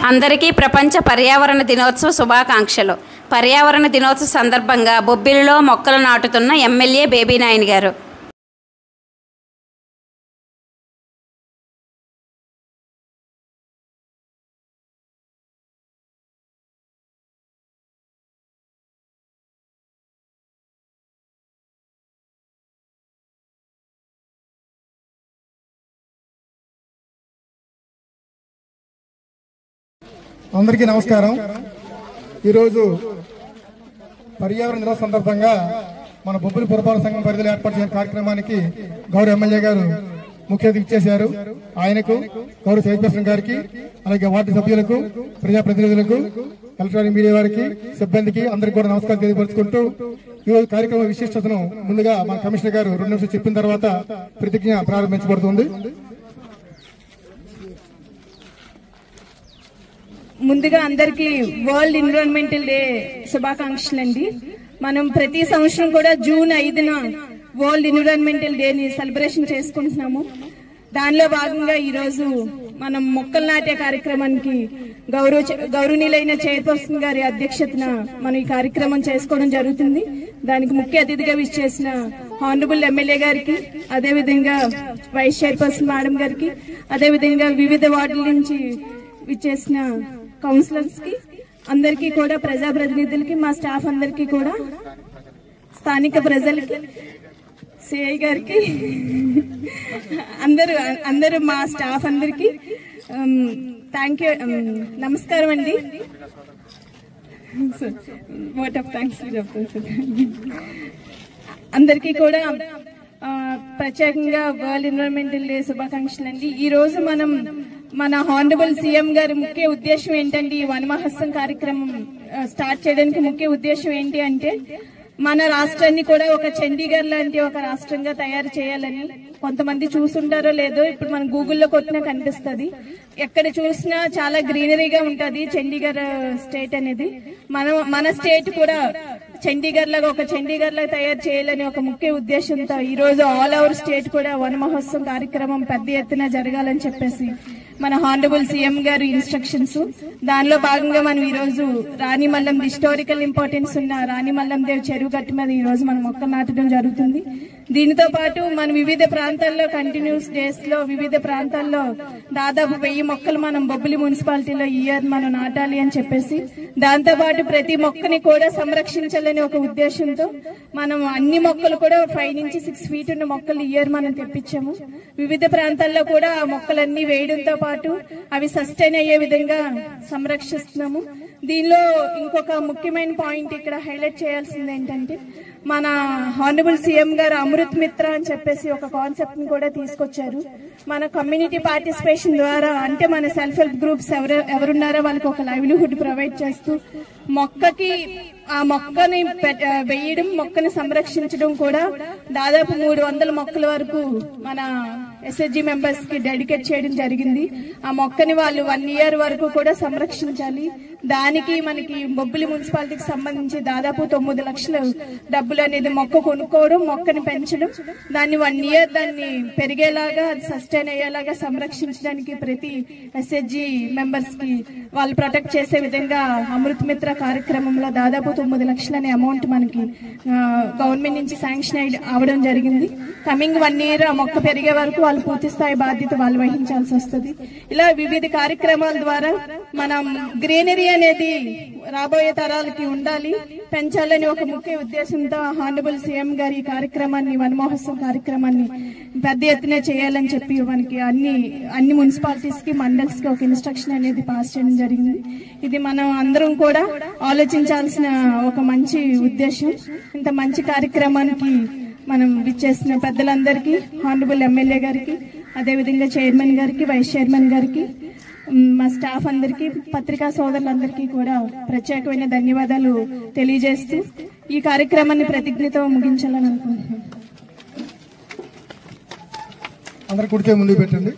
అందరికీ ప్రపంచ పర్యావరణ దినోత్సవ శుభాకాంక్షలు. పర్యావరణ దినోత్సవ సందర్భంగా బొబ్బిలిలో మొక్కలు నాటుతున్న ఎమ్మెల్యే బేబీ నాయని గారు. అందరికీ నమస్కారం. ఈరోజు పర్యావరణ దినోత్సవం సందర్భంగా మన బొబ్బిలి పురపాలక సంఘం పరిధిలో ఏర్పాటు చేసిన కార్యక్రమానికి గౌరవ ఎమ్మెల్యే గారు ముఖ్య అతిథి ఇచ్చేశారు. ఆయనకు, గౌరవ చైర్పర్సన్ గారికి, అలాగే వార్డు సభ్యులకు, ప్రజాప్రతినిధులకు, ఎలక్ట్రానిక్ మీడియా వారికి, సిబ్బందికి అందరికీ కూడా నమస్కారం తెలియపరుచుకుంటూ ఈరోజు కార్యక్రమ విశిష్టతను ముందుగా మన కమిషనర్ గారు 2 నిమిషాలు చెప్పిన తర్వాత ప్రతిజ్ఞ ప్రారంభించబడుతుంది. ముందుగా అందరికి వరల్డ్ ఎన్విరాన్మెంటల్ డే శుభాకాంక్షలు అండి. మనం ప్రతి సంవత్సరం కూడా జూన్ 5న వరల్డ్ ఎన్విరాన్మెంటల్ డే ని సెలబ్రేషన్ చేసుకుంటున్నాము. దానిలో భాగంగా ఈ రోజు మనం మొక్కలు నాటే కార్యక్రమానికి గౌరవనీయులైన చైర్పర్సన్ గారి అధ్యక్షతన మనం ఈ కార్యక్రమం చేసుకోవడం జరుగుతుంది. దానికి ముఖ్య అతిథిగా విచ్చేసిన హానరబుల్ ఎమ్మెల్యే గారికి, అదేవిధంగా వైస్ చైర్పర్సన్ మేడం గారికి, అదేవిధంగా వివిధ వార్డుల నుంచి విచ్చేసిన కౌన్సిలర్స్ కి అందరికీ కూడా, ప్రజాప్రతినిధులకి, మా స్టాఫ్ అందరికీ కూడా, స్థానిక ప్రజలకి, సిఐ గారికి, అందరూ మా స్టాఫ్ అందరికి థ్యాంక్ యూ, నమస్కారం అండి. వాట్ ఆఫ్ థ్యాంక్స్ చెప్తాను సార్. అందరికీ కూడా ప్రత్యేకంగా వరల్డ్ ఎన్విరాన్మెంటల్ డే శుభాకాంక్షలు అండి. ఈ రోజు మనం మన హానరబుల్ సీఎం గారి ముఖ్య ఉద్దేశం ఏంటంటే, ఈ వన మహోత్సవం కార్యక్రమం స్టార్ట్ చేయడానికి ముఖ్య ఉద్దేశం ఏంటి అంటే, మన రాష్ట్రాన్ని కూడా ఒక చండీగఢ్ లాంటి ఒక రాష్ట్రంగా తయారు చేయాలని. కొంతమంది చూసుంటారో లేదో, ఇప్పుడు మనం గూగుల్లో కొట్టినా కనిపిస్తుంది. ఎక్కడ చూసినా చాలా గ్రీనరీగా ఉంటది చండీగఢ్ స్టేట్ అనేది. మన స్టేట్ కూడా చండీగఢ్ లాగా, ఒక చండీగఢ్ లాగా తయారు చేయాలని ఒక ముఖ్య ఉద్దేశంతో ఈ రోజు ఆల్ ఓవర్ స్టేట్ కూడా వన మహోత్సవం కార్యక్రమం పెద్ద ఎత్తున జరగాలని చెప్పేసి మన హానరబుల్ సీఎం గారు ఇన్స్ట్రక్షన్స్. దానిలో భాగంగా మనం ఈ రోజు రాణిమల్లం, హిస్టారికల్ ఇంపార్టెన్స్ ఉన్న రాణిమల్లం దేవ్ చెరువు గట్టు మీద ఈ రోజు మనం మొక్కలు నాటడం జరుగుతుంది. దీనితో పాటు మన వివిధ ప్రాంతాల్లో కంటిన్యూస్ డేస్ లో వివిధ ప్రాంతాల్లో దాదాపు 1000 మొక్కలు మనం బొబ్బిలి మున్సిపాలిటీలో ఈ ఇయర్ మనం నాటాలి అని చెప్పేసి, దాంతో పాటు ప్రతి మొక్కని కూడా సంరక్షించాలని ఒక ఉద్దేశంతో మనం అన్ని మొక్కలు కూడా 5 నుంచి 6 ఫీట్ ఉన్న మొక్కలు ఈ ఇయర్ మనం తెప్పించాము. వివిధ ప్రాంతాల్లో కూడా ఆ మొక్కలన్నీ వేయడంతో పాటు అవి సస్టైన్ అయ్యే విధంగా సంరక్షిస్తున్నాము. దీనిలో ఇంకొక ముఖ్యమైన పాయింట్ ఇక్కడ హైలైట్ చేయాల్సింది ఏంటంటే, మన హానరబుల్ సీఎం గారు అమృత్ మిత్ర అని చెప్పేసి ఒక కాన్సెప్ట్ ని కూడా తీసుకొచ్చారు. మన కమ్యూనిటీ పార్టిసిపేషన్ ద్వారా, అంటే మన సెల్ఫ్ హెల్ప్ గ్రూప్స్ ఎవరున్నారో వాళ్ళకి ఒక లైవ్లీహుడ్ ప్రొవైడ్ చేస్తూ ఆ మొక్కని వేయడం, మొక్కని సంరక్షించడం కూడా దాదాపు 300 మొక్కల వరకు మన ఎస్ఎస్జి మెంబర్స్ కి డెడికేట్ చేయడం జరిగింది. ఆ మొక్కని వాళ్ళు 1 ఇయర్ వరకు కూడా సంరక్షించాలి. దానికి మనకి బొబ్బిలి మున్సిపాలిటీకి సంబంధించి దాదాపు 9 లక్షల డబ్బులు అనేది మొక్క కొనుక్కోవడం, మొక్కని పెంచడం, దాన్ని 1 ఇయర్ దాన్ని పెరిగేలాగా, సస్టైన్ అయ్యేలాగా సంరక్షించడానికి ప్రతి ఎస్ఎస్జి మెంబర్స్ కి వాళ్ళు ప్రొటెక్ట్ చేసే విధంగా అమృత్ మిత్ర కార్యక్రమంలో దాదాపు 9 లక్షలు అనే అమౌంట్ మనకి గవర్నమెంట్ నుంచి శాంక్షన్ అవడం జరిగింది. కమింగ్ 1 ఇయర్ ఆ మొక్క పెరిగే వరకు వాళ్ళు పూర్తి స్థాయి బాధ్యత వాళ్ళు వహించాల్సి వస్తుంది. ఇలా వివిధ కార్యక్రమాల ద్వారా మనం గ్రీనరీ అనేది రాబోయే తరాలకి ఉండాలి, పెంచాలని ఒక ముఖ్య ఉద్దేశంతో హానరబుల్ సీఎం గారి ఈ కార్యక్రమాన్ని, వన మహోత్సవం కార్యక్రమాన్ని పెద్ద ఎత్తున చేయాలని చెప్పి మనకి అన్ని మున్సిపాలిటీస్ కి, మండల్స్ కి ఒక ఇన్స్ట్రక్షన్ అనేది పాస్ చేయడం జరిగింది. ఇది మనం అందరం కూడా ఆలోచించాల్సిన ఒక మంచి ఉద్దేశం. ఇంత మంచి కార్యక్రమానికి మనం విచ్చేసిన పెద్దలందరికీ, హానరబుల్ ఎమ్మెల్యే గారికి, అదేవిధంగా చైర్మన్ గారికి, వైస్ చైర్మన్ గారికి, మా స్టాఫ్ అందరికీ, పత్రికా సోదరులందరికీ కూడా ప్రత్యేకమైన ధన్యవాదాలు తెలియజేస్తూ ఈ కార్యక్రమాన్ని ప్రతిజ్ఞతో ముగించాలని అనుకుంటున్నాను. అందరు కుడితే ముందు పెట్టండి.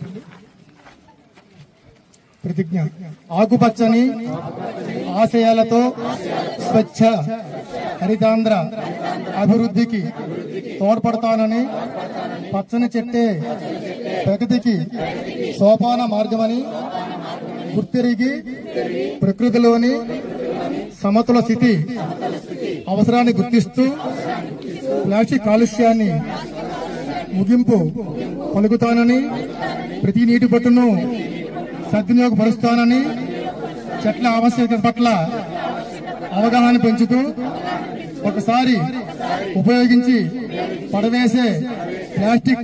ప్రతిజ్ఞ. ఆకుపచ్చని ఆశయాలతో స్వచ్ఛ హరితాంధ్ర అభివృద్ధికి తోడ్పడతానని, పచ్చని చెట్టే ప్రగతికి సోపాన మార్గమని గుర్తెరిగి ప్రకృతిలోని సమతుల స్థితి అవసరాన్ని గుర్తిస్తూ ప్లాస్టిక్ కాలుష్యాన్ని ముగింపు పలుకుతానని, ప్రతి నీటి బొట్టును సద్వినియోగపరుస్తానని, చెట్ల ఆవశ్యకత పట్ల అవగాహన పెంచుతూ ఒకసారి ఉపయోగించి పడవేసే ప్లాస్టిక్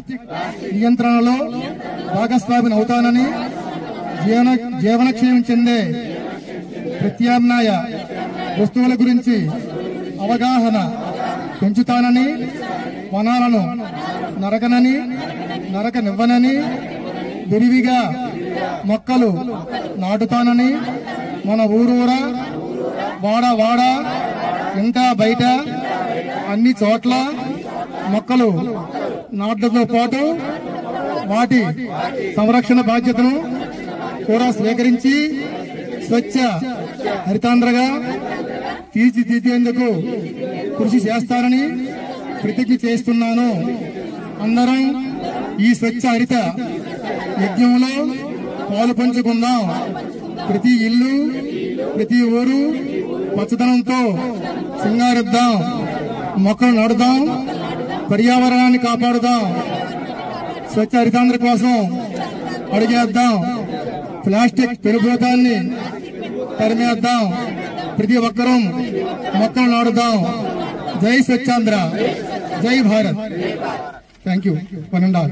నియంత్రణలో భాగస్వామిని అవుతానని, జీవనక్షేమం చెందే ప్రత్యామ్నాయ వస్తువుల గురించి అవగాహన పెంచుతానని, వనాలను నరకనివ్వనని, విరివిగా మొక్కలు నాటుతానని, మన ఊరూరా వాడ ఇంట బయట అన్ని చోట్ల మొక్కలు నాటడంతో పాటు వాటి సంరక్షణ బాధ్యతను కూడా స్వీకరించి స్వచ్ఛ హరితాంధ్రగా తీర్చిదిద్దేందుకు కృషి చేస్తానని ప్రతిజ్ఞ చేస్తున్నాను. అందరం ఈ స్వచ్ఛ హరిత యజ్ఞంలో పాలు పంచుకుందాం. ప్రతి ఇల్లు, ప్రతి ఊరు పచ్చదనంతో సింగారిద్దాం, మొక్కలు నాటుదాం, పర్యావరణాన్ని కాపాడుదాం, స్వచ్ఛ హరితాంధ్ర కోసం అడిగేద్దాం, ప్లాస్టిక్ పెనుభూతాన్ని తరిమేద్దాం, ప్రతి ఒక్కరూ మొక్కలు నాటుదాం. జై స్వచ్ఛాంధ్ర, జై Bharat. Thank you. 1 and all.